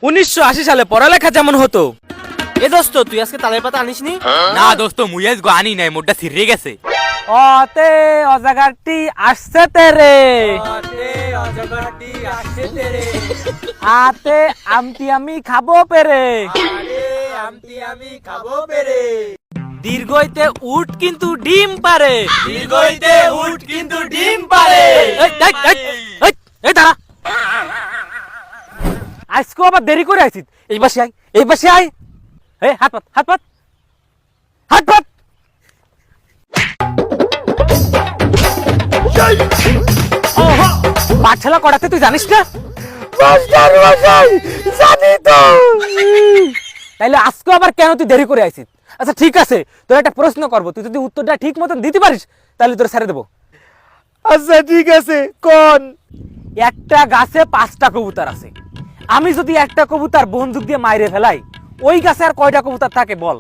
1980 সালে পড়ালেখা যেমন হতো। এ দোস্ত তুই আজকে তালের পাতা আনিসনি? না দোস্ত মুই আজ আনি নাই, মোটটা ছিড়ে গেছে। অতে অজাগারটি আসছে তেরে, আতে আমটি আমি খাবো পেরে, দীর্ঘইতে উট কিন্তু ডিম পারে। দীর্ঘইতে উট কিন্তু ডিম পারে। এই দাঁড়া, আজকেও আবার দেরি করে আইছিস। এই পাশে আয়, এই পাশে আয়। এই হাত পাত, হাত পাত, হাত পাত। পাঠশালা করাতে তুই জানিস না? জানি তো। তাইলে আজকে আবার কেন তুই দেরি করে আইছিস? আচ্ছা ঠিক আছে, তোর একটা প্রশ্ন করবো, তুই যদি উত্তরটা ঠিক মতন দিতে পারিস তাহলে তোর ছেড়ে দেবো। আচ্ছা ঠিক আছে, কোন? একটা গাছে 5টা কবুতর আছে, আমি যদি একটা কবুতর বন্দুক দিয়ে মাইরে ফেলাই, ওই গাছে আর কয়টা কবুতর থাকে বল?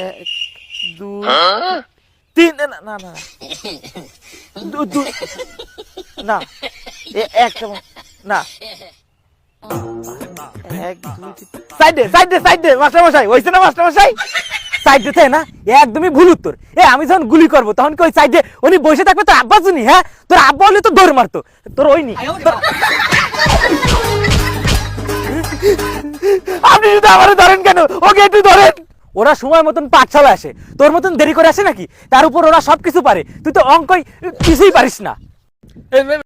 এক, দুই, তিন, না না না, না, একটা না, এক, দুই, সাইডে সাইডে সাইডে, মাস্টার মশাই হইছে না মাস্টার মশাই? সাইডে না, একদমই ভুল উত্তর। আমি যখন গুলি করবো তখন কি ওই সাইডে উনি বসে থাকবে? তোর আব্বা শুনি, হ্যাঁ তোর আব্বা হলে তো দৌড় মারতো, তোর ওই নি। আপনি যদি আমার ধরেন কেন, ওকে একটু ধরেন। ওরা সময় মতন পাঠশালা আসে, তোর মতন দেরি করে আসে নাকি? তার উপর ওরা সবকিছু পারে, তুই তো অঙ্কই কিছুই পারিস না।